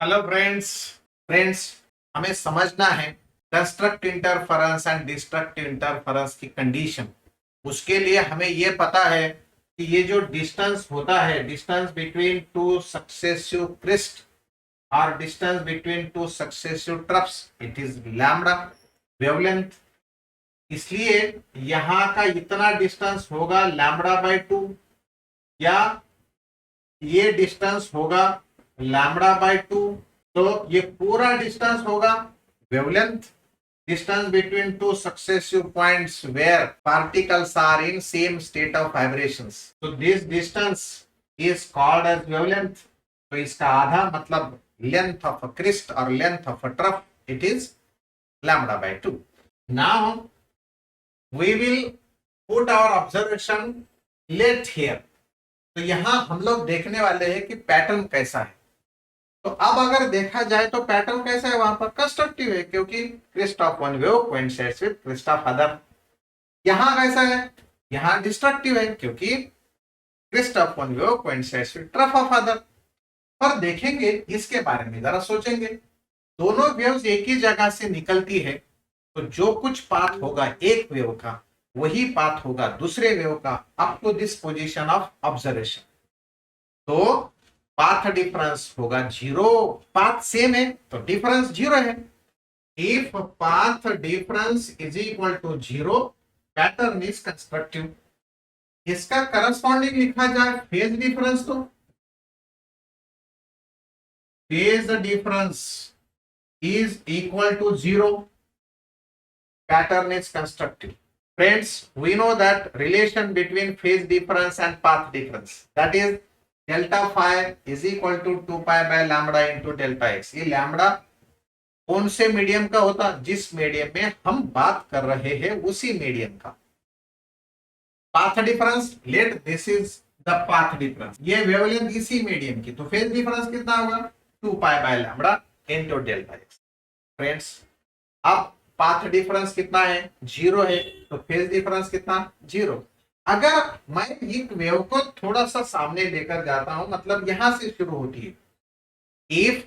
Hello friends. Friends, हमें समझना है construct interference and destructive interference की कंडीशन। उसके लिए हमें यह पता है कि ये जो डिस्टेंस होता है, distance between two successive crest और distance between two successive troughs, it is lambda wavelength. इसलिए यहाँ का इतना डिस्टेंस होगा लैम्डा बाय 2, या ये डिस्टेंस होगा लैम्डा बाय 2। तो ये पूरा डिस्टेंस होगा wavelength, distance between two successive points where particles are in same state of vibrations. So this distance is called as wavelength. तो इसका आधा मतलब length of a crest or length of a trough, it is lambda by 2. Now we will put our observation late here. तो यहां हम लोग देखने वाले हैं कि पैटर्न कैसा है। तो अब अगर देखा जाए तो पैटर्न कैसा है, वहां पर कंस्ट्रक्टिव है क्योंकि crest of one wave coincides with crest of other. यहां कैसा है, यहां डिस्ट्रक्टिव है क्योंकि crest of one wave coincides with trough of other. पर देखेंगे इसके बारे में, जरा सोचेंगे, दोनों वेव्स एक ही जगह से निकलती है तो जो कुछ पाथ होगा एक वेव का वही पाथ होगा दूसरे वेव का up to this position of observation. तो पाथ डिफरेंस होगा 0। पाथ सेम है तो डिफरेंस 0 है। If path difference is equal to 0, pattern is constructive. इसका करस्पॉन्डिंग लिखा जाए फेज डिफरेंस, तो phase difference is equal to 0, pattern is constructive. Friends, we know that relation between phase difference and path difference, that is delta phi is equal to 2 pi by lambda into delta x। ये lambda कौन से medium का होता, जिस medium में हम बात कर रहे हैं उसी मीडियम का। Path difference, let this is the path difference, ये वेवलेंथ इसी मीडियम की, तो फेज डिफरेंस कितना होगा 2 pi by lambda into delta x। Friends, अब पाथ डिफरेंस कितना है 0 है, तो फेज डिफरेंस कितना 0। अगर मैं एक वेव को थोड़ा सा सामने लेकर जाता हूं, मतलब यहां से शुरू होती है, if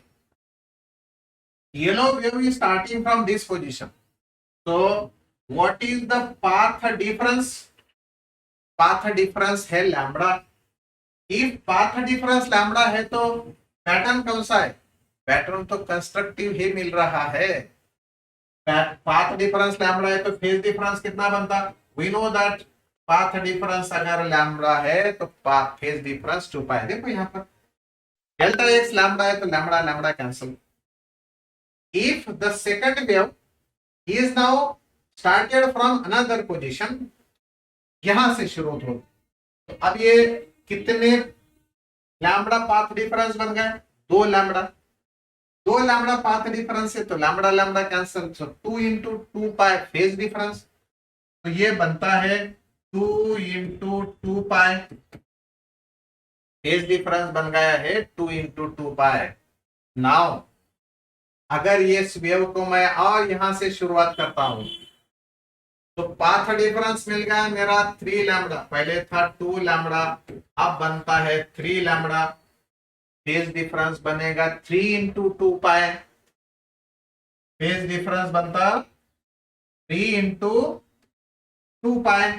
yellow wave is starting from this position, तो what is the path difference, path difference है lambda. If path difference lambda है तो पैटर्न कौन सा है, पैटर्न तो कंस्ट्रक्टिव ही मिल रहा है। पाथ डिफरेंस लैम्बडा है तो फेज डिफरेंस कितना बनता, we know that path difference अगर लैम्बडा है तो फेज डिफरेंस 2 पाई। देखो यहाँ पर डेल्टा एक्स लैम्बडा है तो lambda lambda cancel. If the second wave is now started from another position, यहां से शुरू हो, तो अब ये कितने लैम्बडा पाथ डिफरेंस बन गए, 2 लैम्बडा। 2 लैम्बडा पाथ डिफरेंस है तो लैम्बडा लैम्बडा कैंसिल, तो 2 इंटू 2 पाई फेज डिफरेंस, तो ये बनता है 2 इंटू 2 पाई, फेज डिफरेंस बन गया है 2 इंटू 2 पाई। नाउ अगर ये वेव को मैं और यहां से शुरुआत करता हूं तो पाथ डिफरेंस मिल गया मेरा 3 लैम्बडा, पहले था 2 लैम्बडा, अब बनता है 3 लैम्बडा। फेज डिफरेंस बनेगा 3 इंटू 2 पाई, फेज डिफरेंस बनता 3 इंटू 2 पाई।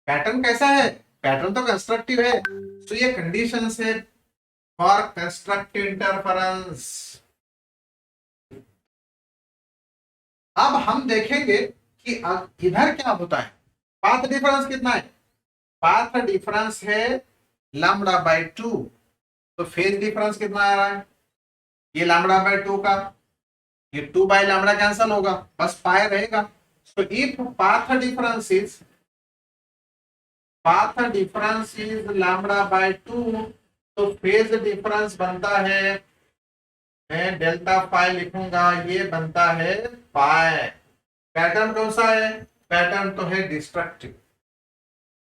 पैटर्न कैसा है, पैटर्न तो कंस्ट्रक्टिव है। तो ये कंडीशन है फॉर कंस्ट्रक्टिव इंटरफेरेंस। अब हम देखेंगे कि इधर क्या होता है। पाथ डिफरेंस कितना है, पाथ डिफरेंस है लैम्बडा बाय 2, तो फेज डिफरेंस कितना आ रहा है, ये लैम्बडा बाय 2 का, ये 2 बाय लैम्बडा कैंसिल होगा, बस पाई रहेगा। तो if path difference is lambda by 2, तो फेज डिफरेंस बनता है, मैं डेल्टा पाई लिखूंगा, ये बनता है पाई। पैटर्न कौन सा है, पैटर्न तो है डिस्ट्रक्टिव।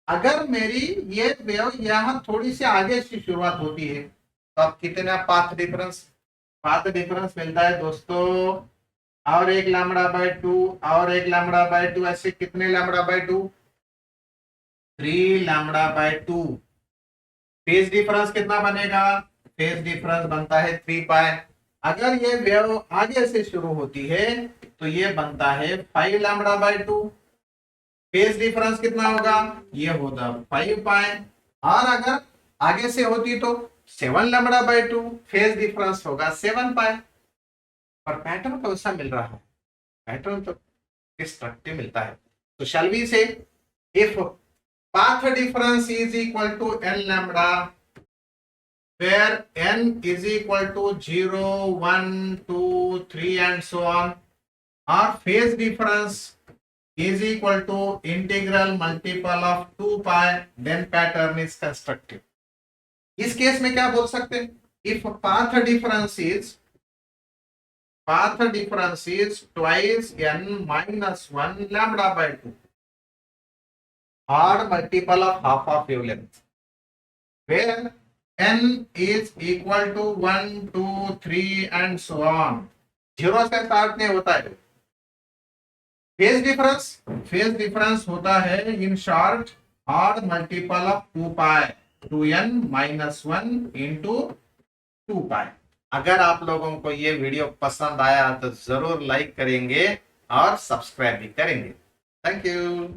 अगर मेरी ये वेव यहां थोड़ी सी आगे से शुरुआत होती है तो अब कितना पाथ डिफरेंस मिलता है दोस्तों, और एक लैम्बडा बाय 2 और एक लैम्बडा बाय 2, ऐसे कितने lambda by 2, 3 lambda by 2। Phase difference कितना बनेगा, फेज डिफरेंस बनता है 3 पाई। अगर ये वेव आगे से शुरू होती है तो ये बनता है 5 लैम्बडा बाय 2। फेज डिफरेंस कितना होगा, ये होगा 5 पाई। और अगर आगे से होती तो 7 लैम्बडा बाय 2, फेज डिफरेंस होगा 7 पाई। और पैटर्न कैसा मिल रहा है, पैटर्न तो डिस्ट्रक्टिव मिलता है। तो शैल वी से if path difference is equal to n lambda where n is equal to 0 1 2 3 and so on, or phase difference is equal to integral multiple of 2 pi, then pattern is constructive। इस case में क्या बोल सकते हैं, if path difference is twice n minus 1 lambda by 2 or multiple of half of wavelength where n is equal to 1 2 3 and so on, zero से start नहीं होता है। फेज डिफरेंस होता है इन शॉर्ट और multiple of 2 pi 2n minus 1 into 2 पाई। अगर आप लोगों को ये वीडियो पसंद आया तो जरूर लाइक करेंगे और सब्सक्राइब भी करेंगे। Thank you.